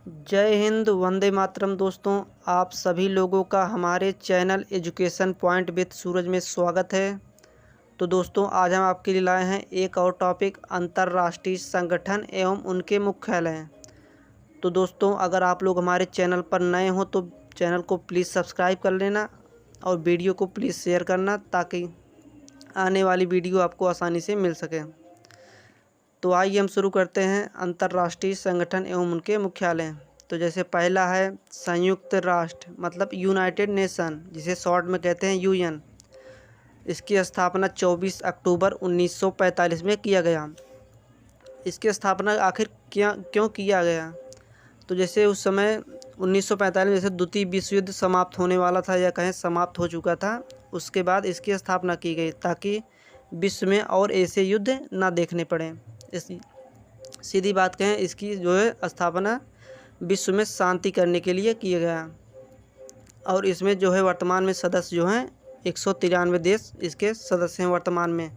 जय हिंद, वंदे मातरम। दोस्तों, आप सभी लोगों का हमारे चैनल एजुकेशन पॉइंट विद सूरज में स्वागत है। तो दोस्तों, आज हम आपके लिए लाए हैं एक और टॉपिक, अंतर्राष्ट्रीय संगठन एवं उनके मुख्यालय। तो दोस्तों, अगर आप लोग हमारे चैनल पर नए हो तो चैनल को प्लीज़ सब्सक्राइब कर लेना और वीडियो को प्लीज़ शेयर करना ताकि आने वाली वीडियो आपको आसानी से मिल सके। तो आइए हम शुरू करते हैं अंतर्राष्ट्रीय संगठन एवं उनके मुख्यालय। तो जैसे पहला है संयुक्त राष्ट्र, मतलब यूनाइटेड नेशन, जिसे शॉर्ट में कहते हैं यूएन। इसकी स्थापना 24 अक्टूबर 1945 में किया गया। इसकी स्थापना आखिर क्यों किया गया? तो जैसे उस समय 1945 में जैसे द्वितीय विश्व युद्ध समाप्त होने वाला था, या कहें समाप्त हो चुका था। उसके बाद इसकी स्थापना की गई ताकि विश्व में और ऐसे युद्ध ना देखने पड़े। इस सीधी बात कहें, इसकी जो है स्थापना विश्व में शांति करने के लिए किया गया। और इसमें जो है वर्तमान में सदस्य जो हैं 193 देश इसके सदस्य हैं वर्तमान में।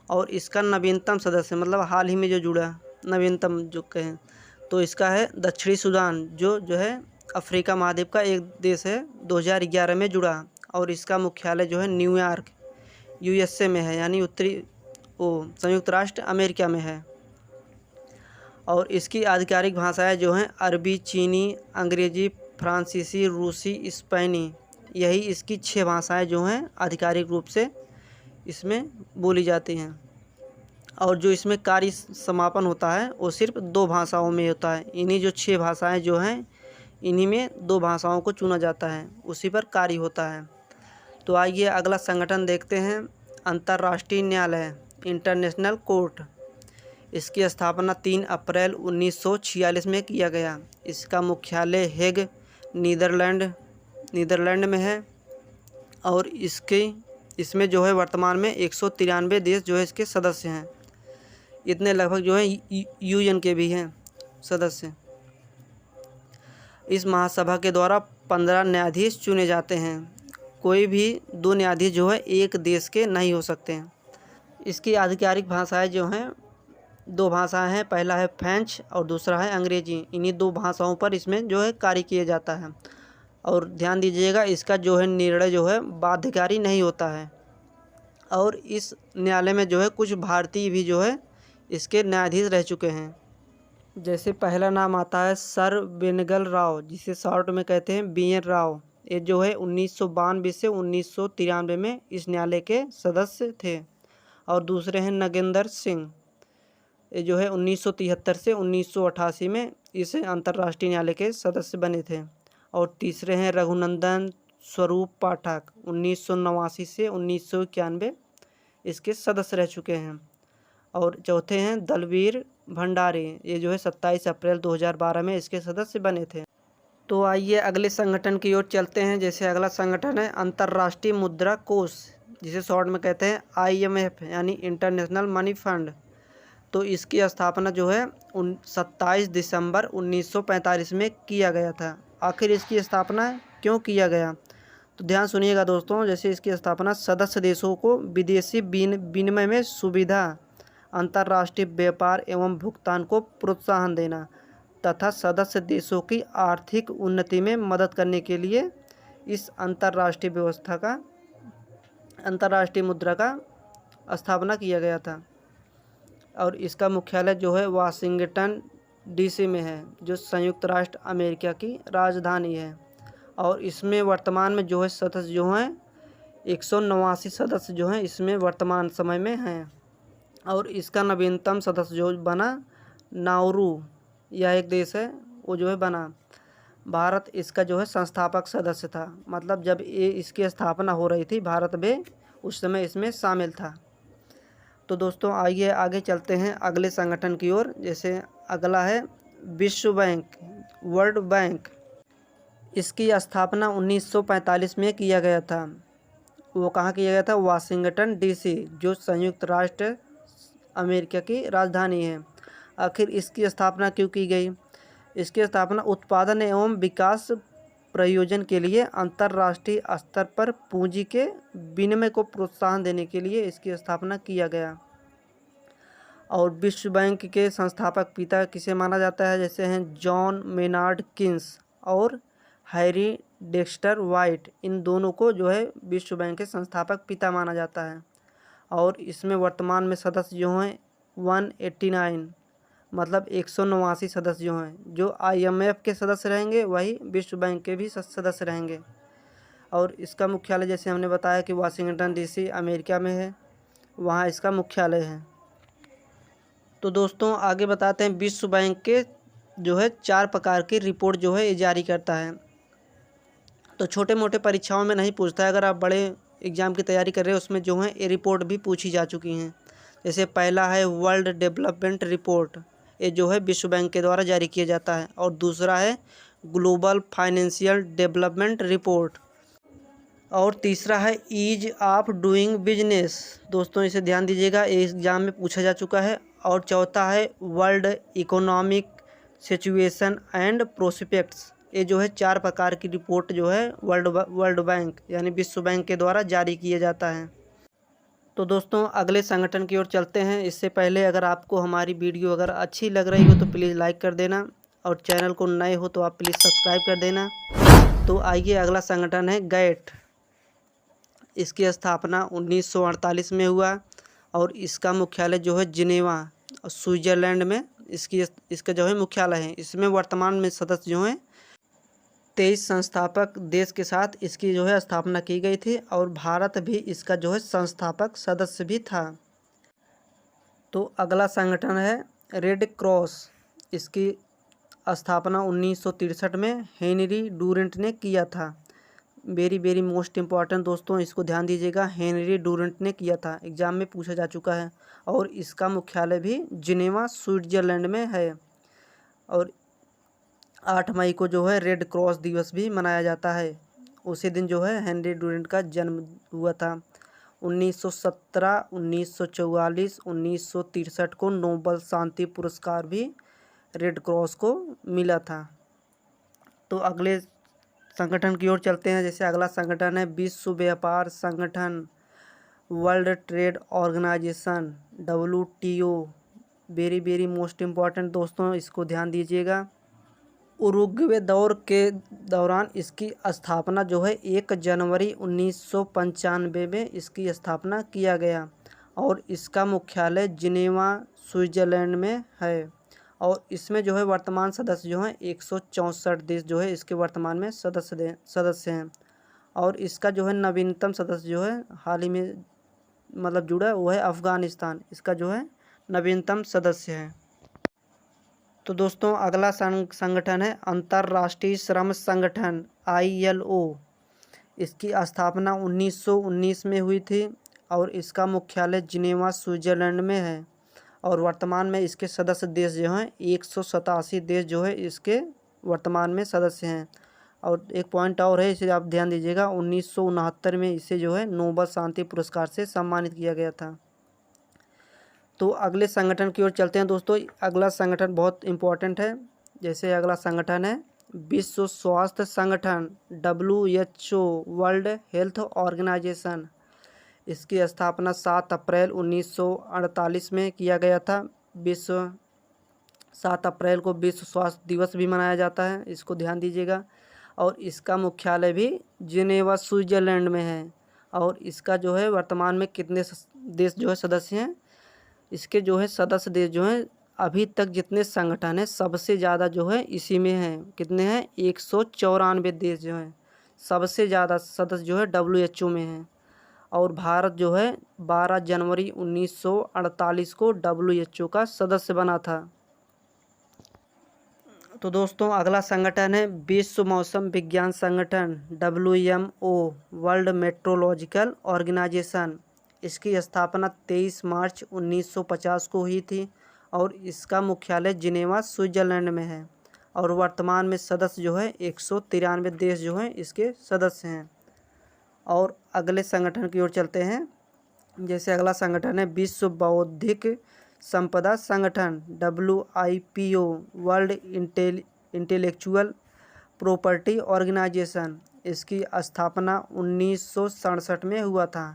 और इसका नवीनतम सदस्य, मतलब हाल ही में जो जुड़ा, नवीनतम जो कहें तो इसका है दक्षिणी सूडान, जो है अफ्रीका महाद्वीप का एक देश है, 2011 में जुड़ा। और इसका मुख्यालय जो है न्यूयॉर्क यूएसए में है, यानी संयुक्त राष्ट्र अमेरिका में है। और इसकी आधिकारिक भाषाएं जो हैं अरबी, चीनी, अंग्रेजी, फ्रांसीसी, रूसी, स्पेनी, यही इसकी 6 भाषाएं जो हैं आधिकारिक रूप से इसमें बोली जाती हैं। और जो इसमें कार्य समापन होता है वो सिर्फ 2 भाषाओं में होता है। इन्हीं जो 6 भाषाएं जो हैं, इन्हीं में 2 भाषाओं को चुना जाता है, उसी पर कार्य होता है। तो आइए अगला संगठन देखते हैं, अंतर्राष्ट्रीय न्यायालय, इंटरनेशनल कोर्ट। इसकी स्थापना 3 अप्रैल 1946 में किया गया। इसका मुख्यालय हेग, नीदरलैंड में है। और इसमें जो है वर्तमान में 193 देश जो है इसके सदस्य हैं। इतने लगभग जो है यूएन के भी हैं सदस्य। इस महासभा के द्वारा 15 न्यायाधीश चुने जाते हैं। कोई भी 2 न्यायाधीश जो है एक देश के नहीं हो सकते हैं। इसकी आधिकारिक भाषाएं जो हैं 2 भाषाएं हैं, पहला है फ्रेंच और दूसरा है अंग्रेजी। इन्हीं 2 भाषाओं पर इसमें जो है कार्य किया जाता है। और ध्यान दीजिएगा, इसका जो है निर्णय जो है बाध्यकारी नहीं होता है। और इस न्यायालय में जो है कुछ भारतीय भी जो है इसके न्यायाधीश रह चुके हैं। जैसे पहला नाम आता है सर बेनगल राव, जिसे शॉर्ट में कहते हैं BN राव। ये जो है 1992 से 1993 में इस न्यायालय के सदस्य थे। और दूसरे हैं नगेंद्र सिंह, ये जो है 1973 से 1988 में इस अंतर्राष्ट्रीय न्यायालय के सदस्य बने थे। और तीसरे हैं रघुनंदन स्वरूप पाठक, 1989 से 1991 इसके सदस्य रह चुके हैं। और चौथे हैं दलवीर भंडारी, ये जो है 27 अप्रैल 2012 में इसके सदस्य बने थे। तो आइए अगले संगठन की ओर चलते हैं। जैसे अगला संगठन है अंतर्राष्ट्रीय मुद्रा कोष, जिसे शॉर्ट में कहते हैं IMF, यानी इंटरनेशनल मनी फंड। तो इसकी स्थापना जो है 27 दिसंबर 1945 में किया गया था। आखिर इसकी स्थापना क्यों किया गया? तो ध्यान सुनिएगा दोस्तों। जैसे इसकी स्थापना सदस्य देशों को विदेशी विनिमय में सुविधा, अंतर्राष्ट्रीय व्यापार एवं भुगतान को प्रोत्साहन देना तथा सदस्य देशों की आर्थिक उन्नति में मदद करने के लिए इस अंतर्राष्ट्रीय मुद्रा का स्थापना किया गया था। और इसका मुख्यालय जो है वाशिंगटन DC में है, जो संयुक्त राष्ट्र अमेरिका की राजधानी है। और इसमें वर्तमान में जो है सदस्य जो हैं 189 सदस्य जो हैं इसमें वर्तमान समय में हैं। और इसका नवीनतम सदस्य जो बना नाउरू, यह एक देश है, वो जो है बना। भारत इसका जो है संस्थापक सदस्य था, मतलब जब ये इसकी स्थापना हो रही थी भारत में उस समय इसमें शामिल था। तो दोस्तों आइए आगे चलते हैं अगले संगठन की ओर। जैसे अगला है विश्व बैंक, वर्ल्ड बैंक। इसकी स्थापना 1945 में किया गया था। वो कहाँ किया गया था? वाशिंगटन DC, जो संयुक्त राष्ट्र अमेरिका की राजधानी है। आखिर इसकी स्थापना क्यों की गई? इसकी स्थापना उत्पादन एवं विकास प्रयोजन के लिए अंतर्राष्ट्रीय स्तर पर पूंजी के विनिमय को प्रोत्साहन देने के लिए इसकी स्थापना किया गया। और विश्व बैंक के संस्थापक पिता किसे माना जाता है, जैसे हैं जॉन मेनार्ड किन्स और हैरी डेक्स्टर वाइट। इन दोनों को जो है विश्व बैंक के संस्थापक पिता माना जाता है। और इसमें वर्तमान में सदस्य जो हैं 189 मतलब 189 सदस्य जो हैं, जो IMF के सदस्य रहेंगे वही विश्व बैंक के भी सदस्य रहेंगे। और इसका मुख्यालय जैसे हमने बताया कि वाशिंगटन DC अमेरिका में है, वहाँ इसका मुख्यालय है। तो दोस्तों आगे बताते हैं, विश्व बैंक के जो है 4 प्रकार की रिपोर्ट जो है ये जारी करता है। तो छोटे मोटे परीक्षाओं में नहीं पूछता है, अगर आप बड़े एग्ज़ाम की तैयारी कर रहे हो उसमें जो है ये रिपोर्ट भी पूछी जा चुकी हैं। जैसे पहला है वर्ल्ड डेवलपमेंट रिपोर्ट, ये जो है विश्व बैंक के द्वारा जारी किया जाता है। और दूसरा है ग्लोबल फाइनेंशियल डेवलपमेंट रिपोर्ट। और तीसरा है ईज ऑफ डूइंग बिजनेस। दोस्तों इसे ध्यान दीजिएगा, ये एग्ज़ाम में पूछा जा चुका है। और चौथा है world economic situation and prospects. ये जो है 4 प्रकार की रिपोर्ट जो है वर्ल्ड बैंक यानी विश्व बैंक के द्वारा जारी किया जाता है। तो दोस्तों अगले संगठन की ओर चलते हैं। इससे पहले अगर आपको हमारी वीडियो अगर अच्छी लग रही हो तो प्लीज़ लाइक कर देना, और चैनल को नए हो तो आप प्लीज़ सब्सक्राइब कर देना। तो आइए, अगला संगठन है गैट। इसकी स्थापना 1948 में हुआ और इसका मुख्यालय जो है जिनेवा स्विट्ज़रलैंड में इसका जो है मुख्यालय है। इसमें वर्तमान में सदस्य जो हैं 23 संस्थापक देश के साथ इसकी जो है स्थापना की गई थी, और भारत भी इसका जो है संस्थापक सदस्य भी था। तो अगला संगठन है रेड क्रॉस। इसकी स्थापना 1963 में हेनरी डूरेंट ने किया था। वेरी मोस्ट इम्पॉर्टेंट दोस्तों, इसको ध्यान दीजिएगा, हेनरी डूरेंट ने किया था, एग्ज़ाम में पूछा जा चुका है। और इसका मुख्यालय भी जिनेवा स्विट्ज़रलैंड में है। और 8 मई को जो है रेड क्रॉस दिवस भी मनाया जाता है। उसी दिन जो है हेनरी डूरेंट का जन्म हुआ था। 1917, 1944, 1963 को नोबल शांति पुरस्कार भी रेड क्रॉस को मिला था। तो अगले संगठन की ओर चलते हैं। जैसे अगला संगठन है विश्व व्यापार संगठन, World Trade Organization, WTO। Very most important दोस्तों, इसको ध्यान दीजिएगा। उरुग्वे दौर के दौरान इसकी स्थापना जो है 1 जनवरी 1995 में इसकी स्थापना किया गया, और इसका मुख्यालय जिनेवा स्विट्ज़रलैंड में है। और इसमें जो है वर्तमान सदस्य जो हैं 164 देश जो है इसके वर्तमान में सदस्य हैं। और इसका जो है नवीनतम सदस्य जो है हाल ही में मतलब जुड़ा वो है अफ़गानिस्तान, इसका जो है नवीनतम सदस्य है। तो दोस्तों अगला संगठन है अंतर्राष्ट्रीय श्रम संगठन ILO। इसकी स्थापना 1919 में हुई थी, और इसका मुख्यालय जिनेवा स्विट्ज़रलैंड में है। और वर्तमान में इसके सदस्य देश जो हैं 187 देश जो है इसके वर्तमान में सदस्य हैं। और एक पॉइंट और है, इसे आप ध्यान दीजिएगा, 1969 में इसे जो है नोबल शांति पुरस्कार से सम्मानित किया गया था। तो अगले संगठन की ओर चलते हैं दोस्तों। अगला संगठन बहुत इम्पोर्टेंट है। जैसे अगला संगठन है विश्व स्वास्थ्य संगठन, WHO वर्ल्ड हेल्थ ऑर्गेनाइजेशन। इसकी स्थापना 7 अप्रैल 1948 में किया गया था। 7 अप्रैल को विश्व स्वास्थ्य दिवस भी मनाया जाता है, इसको ध्यान दीजिएगा। और इसका मुख्यालय भी जिनेवा स्विट्ज़रलैंड में है। और इसका जो है वर्तमान में कितने देश जो है सदस्य हैं, इसके जो है सदस्य देश जो हैं अभी तक जितने संगठन हैं सबसे ज़्यादा जो है इसी में हैं। कितने हैं? 194 देश जो हैं सबसे ज़्यादा सदस्य जो है WHO में हैं। और भारत जो है 12 जनवरी 1948 को WHO का सदस्य बना था। तो दोस्तों अगला संगठन है विश्व मौसम विज्ञान संगठन, WMO वर्ल्ड मेट्रोलॉजिकल ऑर्गेनाइजेशन। इसकी स्थापना 23 मार्च 1950 को हुई थी, और इसका मुख्यालय जिनेवा स्विट्ज़रलैंड में है। और वर्तमान में सदस्य जो है 193 देश जो हैं इसके सदस्य हैं। और अगले संगठन की ओर चलते हैं। जैसे अगला संगठन है विश्व बौद्धिक संपदा संगठन, WIPO World Intellectual Property Organization. इसकी स्थापना 1967 में हुआ था।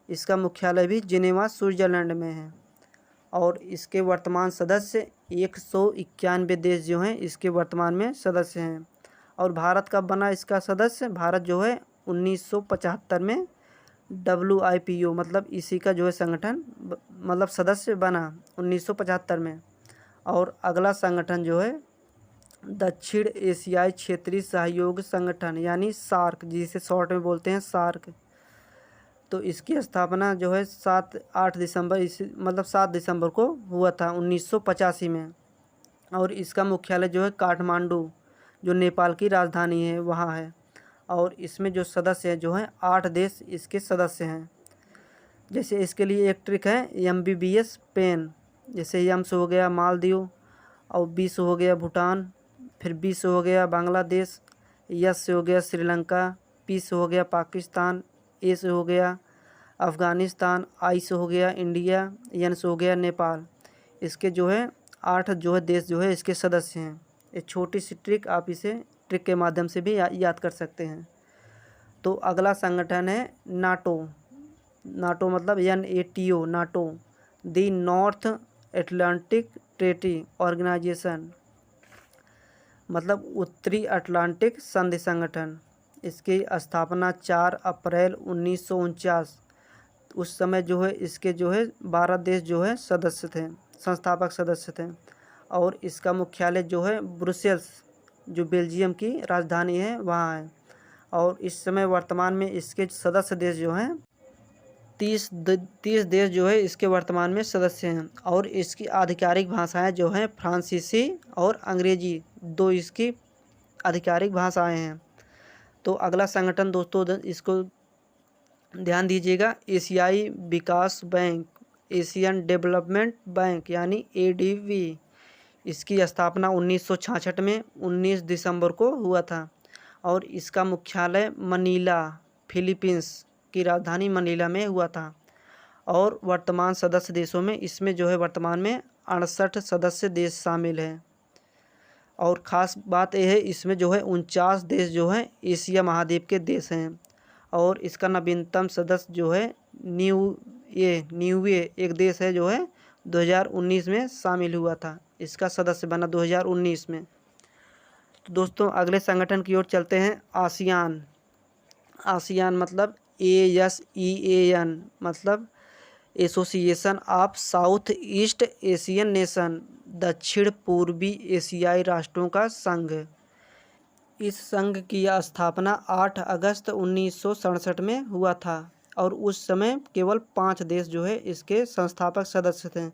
इसका मुख्यालय भी जिनेवा स्विट्ज़रलैंड में है। और इसके वर्तमान सदस्य 191 देश जो हैं इसके वर्तमान में सदस्य हैं। और भारत कब बना इसका सदस्य? भारत जो है 1975 में WIPO मतलब इसी का जो है संगठन मतलब सदस्य बना 1975 में। और अगला संगठन जो है दक्षिण एशियाई क्षेत्रीय सहयोग संगठन यानी सार्क, जिसे शॉर्ट में बोलते हैं सार्क। तो इसकी स्थापना जो है 7 दिसंबर को हुआ था 1985 में। और इसका मुख्यालय जो है काठमांडू, जो नेपाल की राजधानी है, वहाँ है। और इसमें जो सदस्य हैं जो हैं 8 देश इसके सदस्य हैं। जैसे इसके लिए एक ट्रिक है MBBS पेन। जैसे M से हो गया मालदीव, और B से हो गया भूटान, फिर B से हो गया बांग्लादेश, S से हो गया श्रीलंका, P से हो गया पाकिस्तान, A से हो गया अफ़गानिस्तान, I से हो गया इंडिया, N से हो गया नेपाल। इसके जो है 8 जो है देश जो है इसके सदस्य हैं। एक छोटी सी ट्रिक, आप इसे ट्रिक के माध्यम से भी याद कर सकते हैं। तो अगला संगठन है नाटो। नाटो मतलब NATO, NATO the north Atlantic treaty organisation, मतलब उत्तरी अटलांटिक संधि संगठन। इसकी स्थापना 4 अप्रैल 1949। उस समय जो है इसके जो है 12 देश जो है सदस्य थे, संस्थापक सदस्य थे। और इसका मुख्यालय जो है ब्रुसेल्स, जो बेल्जियम की राजधानी है, वहाँ है। और इस समय वर्तमान में इसके सदस्य देश जो हैं 30 देश जो है इसके वर्तमान में सदस्य हैं। और इसकी आधिकारिक भाषाएं जो हैं फ्रांसीसी और अंग्रेजी, 2 इसकी आधिकारिक भाषाएं हैं। तो अगला संगठन दोस्तों इसको ध्यान दीजिएगा, एशियाई विकास बैंक, एशियन डेवलपमेंट बैंक यानी ADB। इसकी स्थापना 1966 में 19 दिसंबर को हुआ था। और इसका मुख्यालय मनीला, फिलीपींस की राजधानी मनीला में हुआ था। और वर्तमान सदस्य देशों में इसमें जो है वर्तमान में 68 सदस्य देश शामिल हैं। और ख़ास बात यह है इसमें जो है 49 देश जो हैं एशिया महाद्वीप के देश हैं। और इसका नवीनतम सदस्य जो है न्यूवे एक देश है जो है 2019 में शामिल हुआ था, इसका सदस्य बना 2019 में। तो दोस्तों अगले संगठन की ओर चलते हैं, आसियान। आसियान मतलब ASEAN मतलब association of south east Asian nation, दक्षिण पूर्वी एशियाई राष्ट्रों का संघ। इस संघ की स्थापना 8 अगस्त 1967 में हुआ था। और उस समय केवल 5 देश जो है इसके संस्थापक सदस्य थे,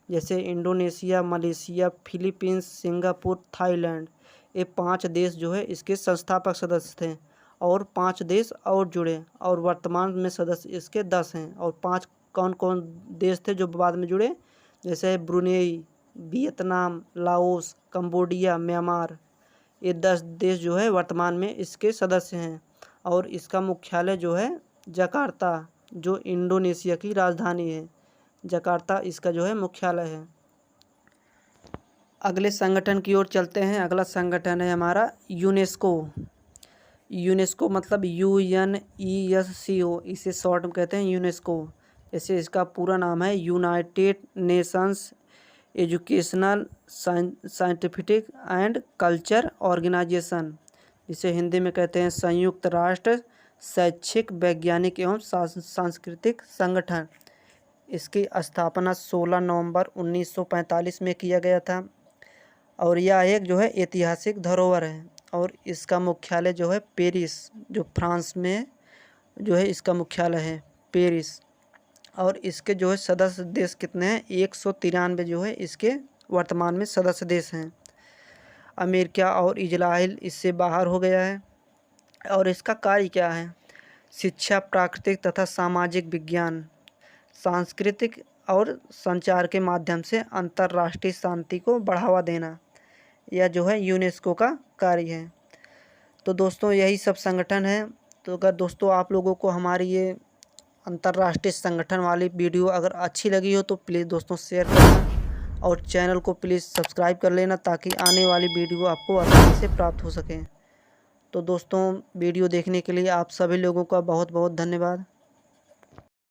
जैसे Indonesia, Malaysia, Philippines, Singapore, Thailand. ये 5 देश जो है इसके संस्थापक सदस्य थे। और 5 देश और जुड़े, और वर्तमान में सदस्य इसके 10 हैं। और 5 कौन कौन देश थे जो बाद में जुड़े? जैसे Brunei, Vietnam, Laos, Cambodia, Myanmar. ये 10 देश जो है वर्तमान में इसके सदस्य हैं। और इसका मुख्यालय जो है जकार्ता, जो इंडोनेशिया की राजधानी है, जकार्ता इसका जो है मुख्यालय है। अगले संगठन की ओर चलते हैं। अगला संगठन है हमारा यूनेस्को। यूनेस्को मतलब UNESCO, इसे शॉर्ट में कहते हैं यूनेस्को। जैसे इसका पूरा नाम है United Nations Educational Scientific and Culture Organization, जिसे हिंदी में कहते हैं संयुक्त राष्ट्र शैक्षिक, वैज्ञानिक एवं सांस्कृतिक संगठन। इसकी स्थापना 16 नवंबर 1945 में किया गया था। और यह एक जो है ऐतिहासिक धरोहर है। और इसका मुख्यालय जो है पेरिस, जो फ्रांस में जो है इसका मुख्यालय है पेरिस। और इसके जो है सदस्य देश कितने हैं? 193 जो है इसके वर्तमान में सदस्य देश हैं। अमेरिका और इजराइल इससे बाहर हो गया है। और इसका कार्य क्या है? शिक्षा, प्राकृतिक तथा सामाजिक विज्ञान, सांस्कृतिक और संचार के माध्यम से अंतर्राष्ट्रीय शांति को बढ़ावा देना, यह जो है यूनेस्को का कार्य है। तो दोस्तों यही सब संगठन है। तो अगर दोस्तों आप लोगों को हमारी ये अंतर्राष्ट्रीय संगठन वाली वीडियो अगर अच्छी लगी हो तो प्लीज़ दोस्तों शेयर करना, और चैनल को प्लीज़ सब्सक्राइब कर लेना, ताकि आने वाली वीडियो आपको आसानी से प्राप्त हो सके। तो दोस्तों वीडियो देखने के लिए आप सभी लोगों का बहुत बहुत धन्यवाद।